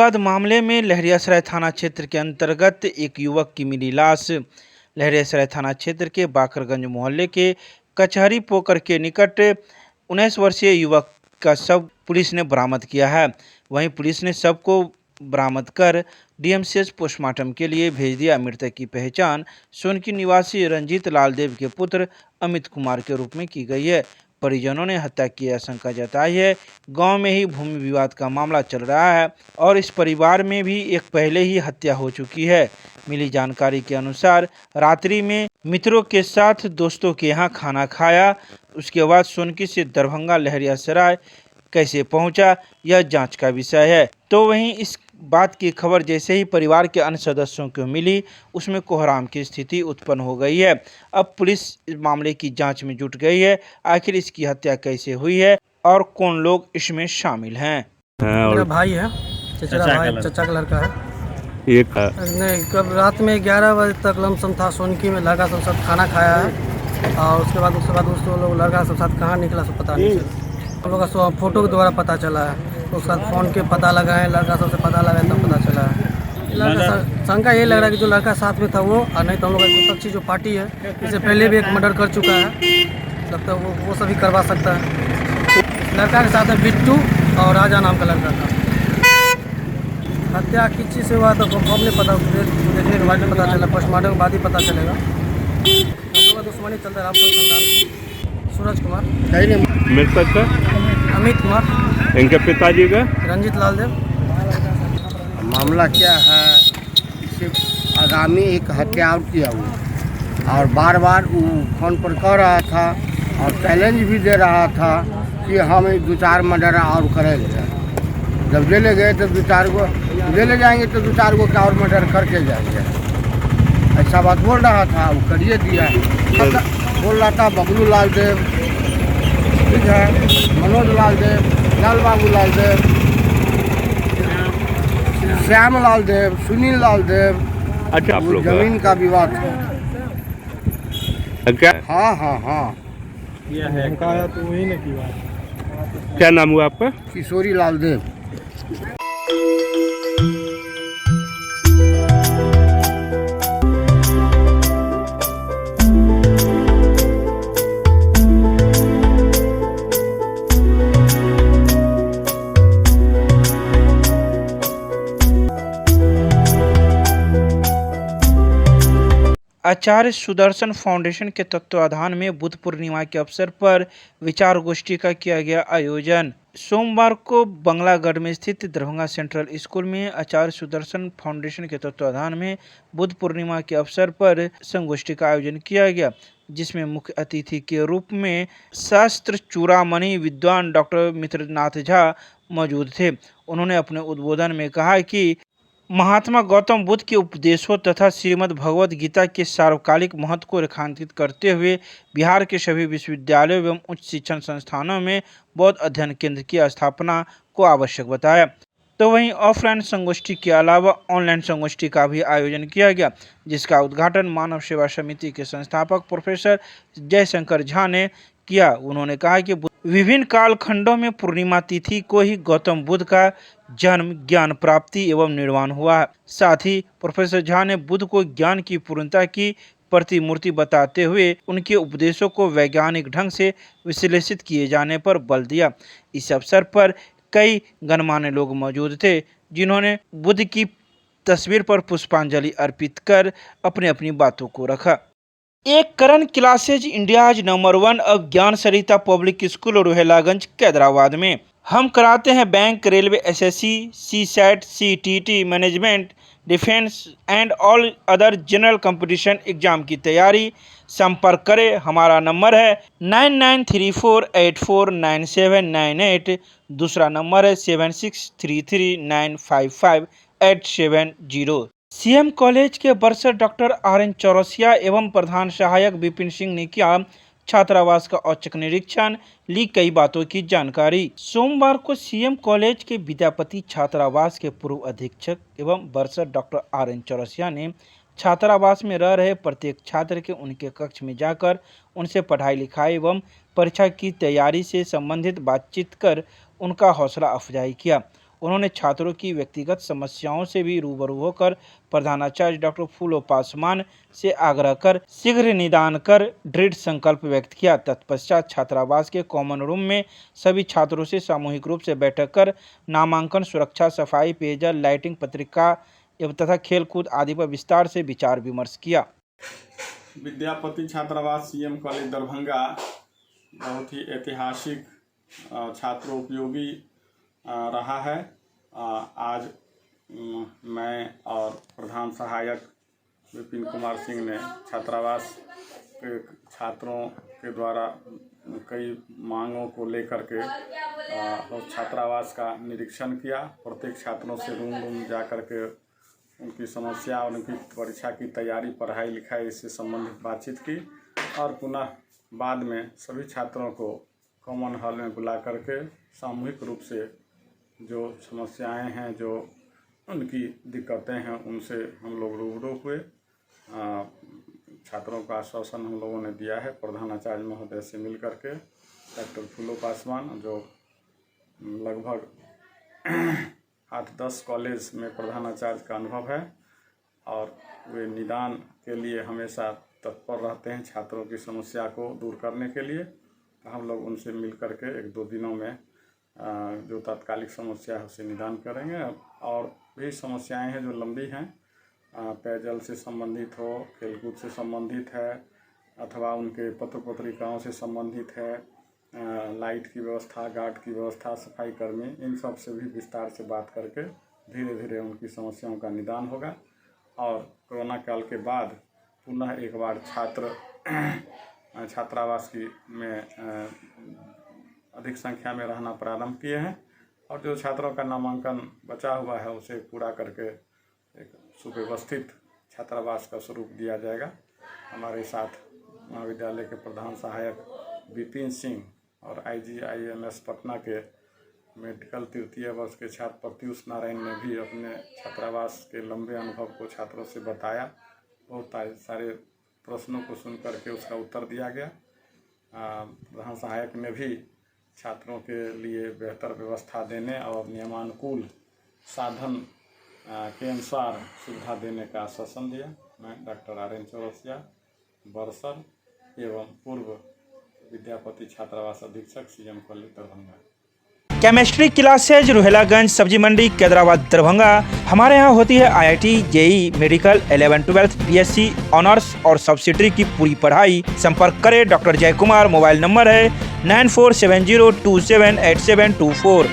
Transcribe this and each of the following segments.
विवाद मामले में लहरियासराय थाना क्षेत्र के अंतर्गत एक युवक की मिली लाश। लहरियासराय थाना क्षेत्र के बाकरगंज मोहल्ले के कचहरी पोखर के निकट 19 वर्षीय युवक का शव पुलिस ने बरामद किया है। वहीं पुलिस ने शव को बरामद कर डीएमसीएच पोस्टमार्टम के लिए भेज दिया। मृतक की पहचान सोनकी निवासी रंजीत लालदेव के पुत्र अमित कुमार के रूप में की गई है। परिजनों ने हत्या की आशंका जताई है। गांव में ही भूमि विवाद का मामला चल रहा है और इस परिवार में भी एक पहले ही हत्या हो चुकी है। मिली जानकारी के अनुसार रात्रि में मित्रों के साथ दोस्तों के यहां खाना खाया। उसके बाद सोनकी से दरभंगा लहरियासराय कैसे पहुंचा, यह जांच का विषय है। तो वहीं इस बात की खबर जैसे ही परिवार के अन्य सदस्यों को मिली, उसमें कोहराम की स्थिति उत्पन्न हो गई है। अब पुलिस इस मामले की जांच में जुट गई है। आखिर इसकी हत्या कैसे हुई है और कौन लोग इसमें शामिल हैं। मेरा भाई है, चचेरा भाई, चचा का लड़का है। एक नहीं, कब रात में 11 बजे तक लमसम था। सोनकी में लड़का सब साथ खाना खाया है और उसके बाद दोस्तों लोग लड़का सब साथ कहाँ निकला सब पता नहीं चला। हम लोग का फोटो के द्वारा पता चला है। उसके बाद फ़ोन के पता लगाए, लड़का सबसे पता लगाए तब पता चला है। लड़का शंका ये लग रहा है कि जो लड़का साथ में था वो, और नहीं तो हम लोग का विपक्षी जो पार्टी है, इससे पहले भी एक मर्डर कर चुका है। लगता है वो सभी करवा सकता है। लड़का के साथ है बिट्टू और राजा नाम का लड़का था। हत्या किस चीज़ से हुआ तो हम नहीं पता, देखने के बाद में पता चला, पोस्टमार्टम के बाद ही पता चलेगा। हम लोग का दुश्मनी चलता है रामपुर खानदान। सूरज कुमार, मृतक का अमित कुमार, इनके पिताजी का रंजीत लालदेव। मामला क्या है, इसे आगामी एक हत्या और किया हुआ और बार बार वो फोन पर कह रहा था और चैलेंज भी दे रहा था कि हम 2-4 मर्डर और करेंगे। जब जेले गए तो 2-4 को जेले जाएंगे तो 2-4 को क्या और मर्डर करके जाएंगे, ऐसा बात बोल रहा था। वो करिए दिया है। बोल रहा था बबलू लालदेव, ठीक है, मनोज लालदेव, लाल बाबू लालदेव, श्याम लालदेव, सुनील लालदेव। अच्छा, आप लोग जमीन का विवाद था। क्या हाँ तो वही ने की बात। क्या नाम हुआ आपका? किशोरी लालदेव। आचार्य सुदर्शन फाउंडेशन के तत्वाधान में बुद्ध पूर्णिमा के अवसर पर विचार गोष्ठी का किया गया आयोजन। सोमवार को बंगलागढ़ में स्थित दरभंगा सेंट्रल स्कूल में आचार्य सुदर्शन फाउंडेशन के तत्वाधान में बुद्ध पूर्णिमा के अवसर पर संगोष्ठी का आयोजन किया गया, जिसमें मुख्य अतिथि के रूप में शास्त्र चूड़ामणि विद्वान डॉक्टर मित्रनाथ झा मौजूद थे। उन्होंने अपने उद्बोधन में कहा कि महात्मा गौतम बुद्ध के उपदेशों तथा श्रीमद् भगवद गीता के सार्वकालिक महत्व को रेखांकित करते हुए बिहार के सभी विश्वविद्यालयों एवं उच्च शिक्षण संस्थानों में बौद्ध अध्ययन केंद्र की स्थापना को आवश्यक बताया। तो वहीं ऑफलाइन संगोष्ठी के अलावा ऑनलाइन संगोष्ठी का भी आयोजन किया गया, जिसका उद्घाटन मानव सेवा समिति के संस्थापक प्रोफेसर जयशंकर झा ने किया। उन्होंने कहा कि विभिन्न कालखंडों में पूर्णिमा तिथि को ही गौतम बुद्ध का जन्म, ज्ञान प्राप्ति एवं निर्वाण हुआ है। साथ ही प्रोफेसर झा ने बुद्ध को ज्ञान की पूर्णता की प्रतिमूर्ति बताते हुए उनके उपदेशों को वैज्ञानिक ढंग से विश्लेषित किए जाने पर बल दिया। इस अवसर पर कई गणमान्य लोग मौजूद थे, जिन्होंने बुद्ध की तस्वीर पर पुष्पांजलि अर्पित कर अपनी अपनी बातों को रखा। एक करण क्लासेज इंडियाज नंबर 1 अब ज्ञान सरिता पब्लिक स्कूल रोहेलागंज कैदराबाद में। हम कराते हैं bank, railway, SSC, CSAT, CTT, management, defence and all other general competition exam की तैयारी। संपर्क करें, हमारा नंबर है 9934849798। दूसरा नंबर है 7633955870। सीएम कॉलेज के बरसर डॉक्टर RN चौरसिया एवं प्रधान सहायक विपिन सिंह ने किया छात्रावास का औचक निरीक्षण, ली कई बातों की जानकारी। सोमवार को सीएम कॉलेज के विद्यापति छात्रावास के पूर्व अधीक्षक एवं बरसर डॉक्टर RN चौरसिया ने छात्रावास में रह रहे प्रत्येक छात्र के उनके कक्ष में जाकर उनसे पढ़ाई लिखाई एवं परीक्षा की तैयारी से संबंधित बातचीत कर उनका हौसला अफजाई किया। उन्होंने छात्रों की व्यक्तिगत समस्याओं से भी रूबरू होकर प्रधानाचार्य डॉक्टर फूलो पासवान से आग्रह कर शीघ्र निदान कर दृढ़ संकल्प व्यक्त किया। तत्पश्चात छात्रावास के कॉमन रूम में सभी छात्रों से सामूहिक रूप से बैठक कर नामांकन, सुरक्षा, सफाई, पेयजल, लाइटिंग, पत्रिका एवं तथा खेलकूद आदि पर विस्तार से विचार विमर्श किया। विद्यापति छात्रावास सीएम कॉलेज दरभंगा बहुत ही ऐतिहासिक छात्रोपयोगी रहा है। आज मैं और प्रधान सहायक विपिन कुमार सिंह ने छात्रावास के छात्रों के द्वारा कई मांगों को लेकर के उस छात्रावास का निरीक्षण किया। प्रत्येक छात्रों से रूम जा कर के उनकी समस्या और उनकी परीक्षा की तैयारी, पढ़ाई लिखाई से संबंधित बातचीत की और पुनः बाद में सभी छात्रों को कॉमन हॉल में बुला करके सामूहिक रूप से जो समस्याएं हैं, जो उनकी दिक्कतें हैं, उनसे हम लोग रूबरू हुए। छात्रों का आश्वासन हम लोगों ने दिया है प्रधानाचार्य महोदय से मिल करके। डॉक्टर फूलो पासवान जो लगभग 8-10 कॉलेज में प्रधानाचार्य का अनुभव है और वे निदान के लिए हमेशा तत्पर रहते हैं छात्रों की समस्या को दूर करने के लिए। तो हम लोग उनसे मिल करके 1-2 दिनों में जो तात्कालिक समस्या है उसे निदान करेंगे। और भी समस्याएं हैं जो लंबी हैं, पेयजल से संबंधित हो, खेलकूद से संबंधित है अथवा उनके पत्र पत्रिकाओं से संबंधित है, लाइट की व्यवस्था, गार्ड की व्यवस्था, सफाई कर्मी, इन सब से भी विस्तार से बात करके धीरे धीरे उनकी समस्याओं का निदान होगा। और कोरोना काल के बाद पुनः एक बार छात्रावास में अधिक संख्या में रहना प्रारंभ किए हैं और जो छात्रों का नामांकन बचा हुआ है उसे पूरा करके एक सुव्यवस्थित छात्रावास का स्वरूप दिया जाएगा। हमारे साथ महाविद्यालय के प्रधान सहायक विपिन सिंह और IGIMS पटना के मेडिकल तृतीय वर्ष के छात्र प्रत्युष नारायण ने भी अपने छात्रावास के लंबे अनुभव को छात्रों से बताया। बहुत सारे प्रश्नों को सुन करके उसका उत्तर दिया गया। प्रधान सहायक ने भी छात्रों के लिए बेहतर व्यवस्था देने और नियमानुकूल साधन के अनुसार सुविधा देने का आश्वासन दिया। मैं डॉक्टर RN चौरसिया, बरसर एवं पूर्व विद्यापति छात्रावास अधीक्षक CM college Darbhanga. Chemistry classes Rohelaganj सब्जी मंडी कैदराबाद दरभंगा। हमारे यहाँ होती है IIT, JEE, medical, 11-12, BSc honours और सब्सिडरी की पूरी पढ़ाई। संपर्क करें डॉक्टर जय कुमार। मोबाइल नंबर है 9470278724।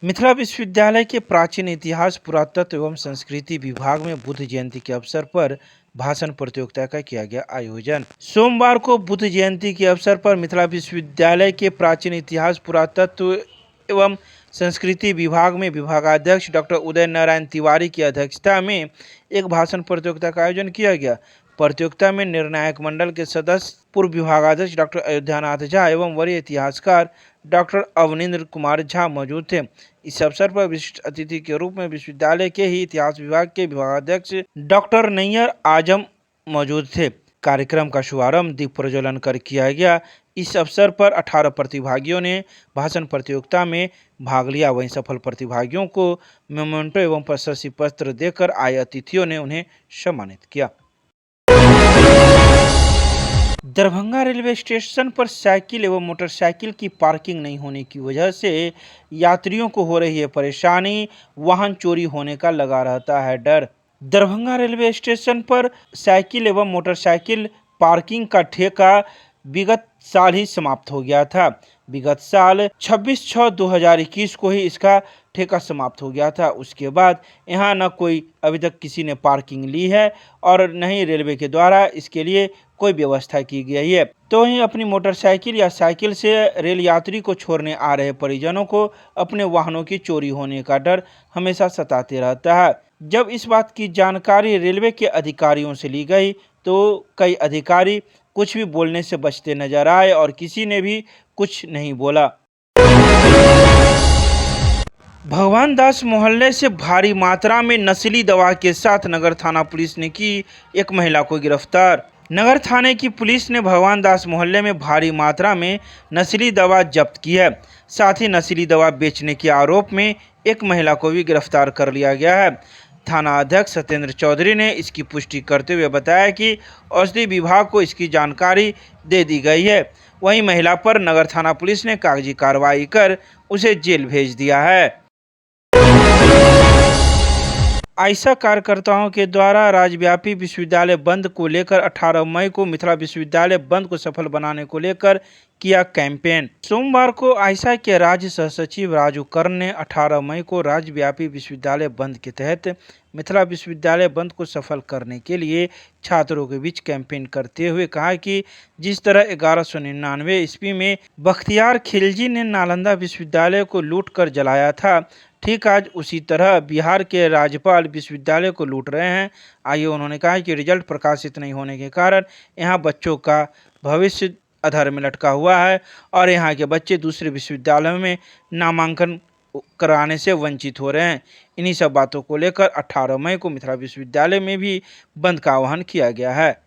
मिथिला विश्वविद्यालय के प्राचीन इतिहास, पुरातत्व एवं संस्कृति विभाग में बुद्ध जयंती के अवसर पर भाषण प्रतियोगिता का किया गया आयोजन। सोमवार को बुद्ध जयंती के अवसर पर मिथिला विश्वविद्यालय के प्राचीन इतिहास, पुरातत्व एवं संस्कृति विभाग में विभागाध्यक्ष डॉक्टर उदय नारायण तिवारी की अध्यक्षता में एक भाषण प्रतियोगिता का आयोजन किया गया। प्रतियोगिता में निर्णायक मंडल के सदस्य पूर्व विभागाध्यक्ष डॉक्टर अयोध्यानाथ झा एवं वरीय इतिहासकार डॉक्टर अवनींद्र कुमार झा मौजूद थे। इस अवसर पर विशिष्ट अतिथि के रूप में विश्वविद्यालय के ही इतिहास विभाग के विभागाध्यक्ष डॉक्टर नैयर आजम मौजूद थे। कार्यक्रम का शुभारंभ दीप प्रज्वलन कर किया गया। इस अवसर पर 18 प्रतिभागियों ने भाषण प्रतियोगिता में भाग लिया। वहीं सफल प्रतिभागियों को मेमेंटो एवं प्रशस्ति पत्र देकर आए अतिथियों ने उन्हें सम्मानित किया। दरभंगा रेलवे स्टेशन पर साइकिल एवं मोटरसाइकिल की पार्किंग नहीं होने की वजह से यात्रियों को हो रही है परेशानी। वाहन चोरी होने का लगा रहता है डर। दरभंगा रेलवे स्टेशन पर साइकिल एवं मोटरसाइकिल पार्किंग का ठेका विगत साल ही समाप्त हो गया था। विगत साल 26/6/2021 को ही इसका ठेका समाप्त हो गया था। उसके बाद यहाँ न कोई अभी तक किसी ने पार्किंग ली है और न ही रेलवे के द्वारा इसके लिए कोई व्यवस्था की गई है। तो ही अपनी मोटरसाइकिल या साइकिल से रेल यात्री को छोड़ने आ रहे परिजनों को अपने वाहनों की चोरी होने का डर हमेशा सताते रहता है। जब इस बात की जानकारी रेलवे के अधिकारियों से ली गई तो कई अधिकारी कुछ भी बोलने से बचते नजर आए और किसी ने भी कुछ नहीं बोला। भगवान दास मोहल्ले से भारी मात्रा में नशीली दवा के साथ नगर थाना पुलिस ने की एक महिला को गिरफ्तार। नगर थाने की पुलिस ने भगवान दास मोहल्ले में भारी मात्रा में नशीली दवा जब्त की है। साथ ही नशीली दवा बेचने के आरोप में एक महिला को भी गिरफ्तार कर लिया गया है। थाना अध्यक्ष सत्येंद्र चौधरी ने इसकी पुष्टि करते हुए बताया कि औषधि विभाग को इसकी जानकारी दे दी गई है। वहीं महिला पर नगर थाना पुलिस ने कागजी कार्रवाई कर उसे जेल भेज दिया है। आयशा कार्यकर्ताओं के द्वारा राज्यव्यापी विश्वविद्यालय बंद को लेकर 18 मई को मिथिला विश्वविद्यालय बंद को सफल बनाने को लेकर किया कैंपेन। सोमवार को आयशा के राज्य सहसचिव राजू कर्ण ने 18 मई को राज्यव्यापी विश्वविद्यालय बंद के तहत मिथिला विश्वविद्यालय बंद को सफल करने के लिए छात्रों के बीच कैंपेन करते हुए कहा कि जिस तरह 1199 ईस्वी में बख्तियार खिलजी ने नालंदा विश्वविद्यालय को लूट कर जलाया था, ठीक आज उसी तरह बिहार के राज्यपाल विश्वविद्यालय को लूट रहे हैं। आइए उन्होंने कहा कि रिजल्ट प्रकाशित नहीं होने के कारण यहाँ बच्चों का भविष्य अधर में लटका हुआ है और यहाँ के बच्चे दूसरे विश्वविद्यालयों में नामांकन कराने से वंचित हो रहे हैं। इन्हीं सब बातों को लेकर 18 मई को मिथिला विश्वविद्यालय में भी बंद का आह्वान किया गया है।